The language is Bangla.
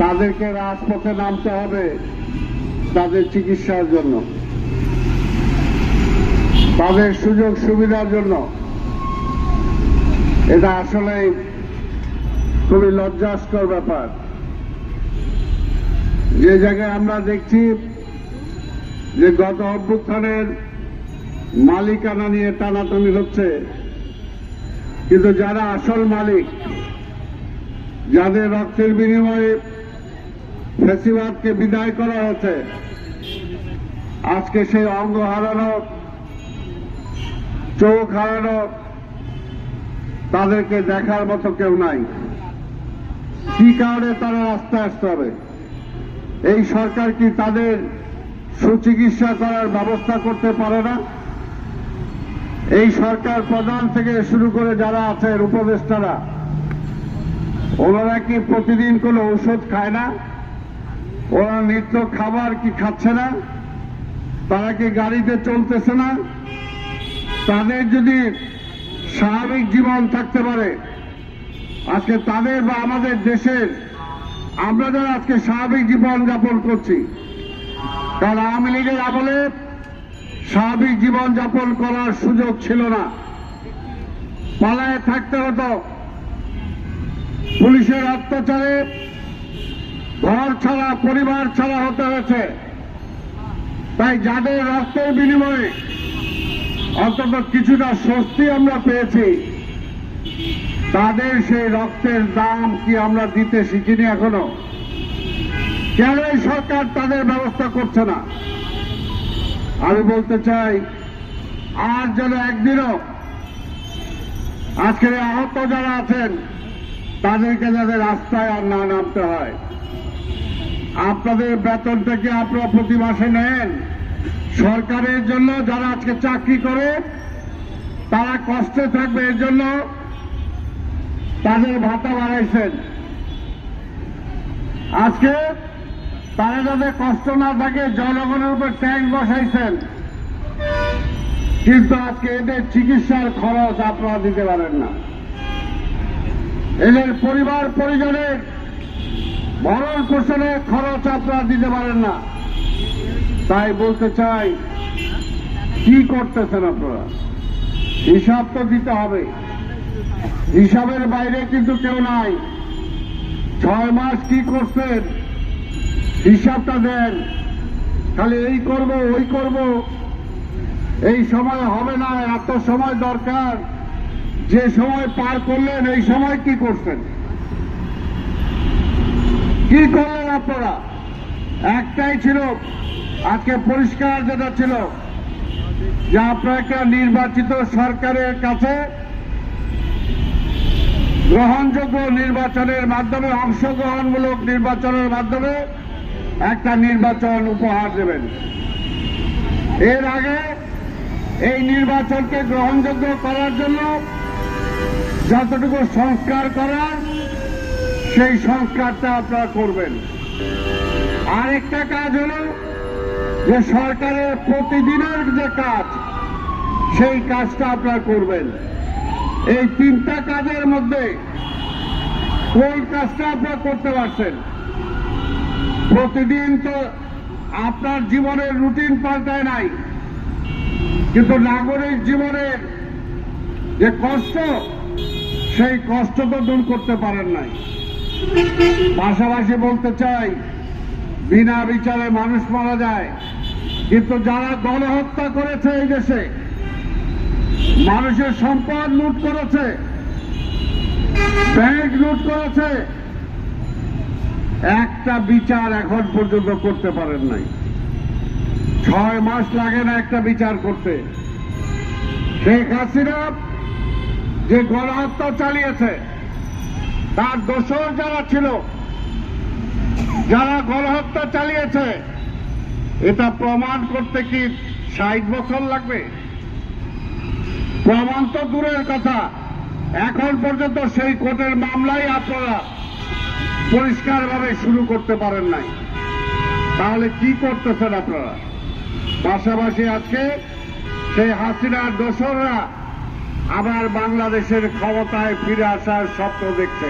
তাদেরকে রাজপথে নামতে হবে তাদের চিকিৎসার জন্য, তাদের সুযোগ সুবিধার জন্য। এটা আসলে খুবই লজ্জাস্কর ব্যাপার। যে জায়গায় আমরা দেখছি যে গত অভ্যুত্থানের মালিকানা নিয়ে টানাটানি হচ্ছে, কিন্তু যারা আসল মালিক, যাদের রক্তের বিনিময়ে ফ্যাসিবাদকে বিদায় করা হয়েছে, আজকে সেই অঙ্গ হারানো, চোখ হারানো, তাদেরকে দেখার মতো কেউ নাই। কি কারণে তারা রাস্তায় আসতে হবে? এই সরকার কি তাদের সুচিকিৎসা করার ব্যবস্থা করতে পারে না? এই সরকার প্রধান থেকে শুরু করে যারা আছেন উপদেষ্টারা, ওনারা কি প্রতিদিন কোনো ঔষধ খায় না? ওরা নিত্য খাবার কি খাচ্ছে না? তারা কি গাড়িতে চলতেছে না? তাদের যদি স্বাভাবিক জীবন থাকতে পারে, আজকে তাদের বা আমাদের দেশের আমরা যারা আজকে স্বাভাবিক জীবন যাপন করছি, কারণ আওয়ামী লীগের আমলে স্বাভাবিক জীবন যাপন করার সুযোগ ছিল না, পালায় থাকতে হতো। পুলিশের অত্যাচারে ঘর ছাড়া, পরিবার ছাড়া হতে হয়েছে। তাই যাদের রক্তের বিনিময়ে অন্তত কিছুটা স্বস্তি আমরা পেয়েছি, তাদের সেই রক্তের দাম কি আমরা দিতে শিখিনি এখনো? কেন এই সরকার তাদের ব্যবস্থা করছে না? আমি বলতে চাই, আর যেন একদিনও আজকের আহত যারা আছেন তাদেরকে যাতে রাস্তায় আর না নামতে হয়। আপনাদের বেতনটা কি আপনারা প্রতি মাসে নেন? সরকারের জন্য যারা আজকে চাকরি করে তারা কষ্টে থাকবে, এর জন্য তাদের ভাতা বাড়াইছেন। আজকে তারা যাতে কষ্ট না থাকে জনগণের উপর ট্যাক্স বসাইছেন, কিন্তু আজকে এদের চিকিৎসার খরচ আপনারা দিতে পারেন না। এদের পরিবার পরিজনের ভরণ পোষণের খরচ আপনারা দিতে পারেন না। তাই বলতে চাই, কি করতেছেন আপনারা? হিসাব তো দিতে হবে। হিসাবের বাইরে কিন্তু কেউ নাই। 6 মাস কি করছেন হিসাবটা দেন। খালি এই করব, ওই করব, এই সময় হবে না, এত সময় দরকার, যে সময় পার করলেন এই সময় কি করছেন, কি করলেন আপনারা? একটাই ছিল, আজকে পরিষ্কার যেটা ছিল যে আপনারা একটা নির্বাচিত সরকারের কাছে গ্রহণযোগ্য নির্বাচনের মাধ্যমে, অংশগ্রহণমূলক নির্বাচনের মাধ্যমে একটা নির্বাচন উপহার দেবেন। এর আগে এই নির্বাচনকে গ্রহণযোগ্য করার জন্য যতটুকু সংস্কার করার সেই সংস্কারটা আপনারা করবেন। আরেকটা কাজ হল যে সরকারের প্রতিদিনের যে কাজ, সেই কাজটা আপনারা করবেন। এই 3টা কাজের মধ্যে কোন কাজটা আপনারা করতে পারছেন? প্রতিদিন তো আপনার জীবনের রুটিন পাল্টায় নাই, কিন্তু নাগরিক জীবনের যে কষ্ট, সেই কষ্ট তো দূর করতে পারেন নাই। পাশাপাশি বলতে চাই, বিনা বিচারে মানুষ মারা যায়, কিন্তু যারা গণহত্যা করেছে এই দেশে, মানুষের সম্পদ লুট করেছে, ব্যাংক লুট করেছে, একটা বিচার এখন পর্যন্ত করতে পারেন নাই। 6 মাস লাগে না একটা বিচার করতে। শেখ হাসিনা যে গণহত্যা চালিয়েছে, তার দোষর যারা ছিল, যারা গণহত্যা চালিয়েছে, এটা প্রমাণ করতে কি 60 বছর লাগবে? প্রমাণ তো দূরের কথা, এখন পর্যন্ত সেই কোর্টের মামলাই আপনারা পরিষ্কারভাবে শুরু করতে পারেন নাই। তাহলে কি করতেছেন আপনারা? পাশাপাশি আজকে সেই হাসিনার দোসররা আবার বাংলাদেশের ক্ষমতায় ফিরে আসার স্বপ্ন দেখছে।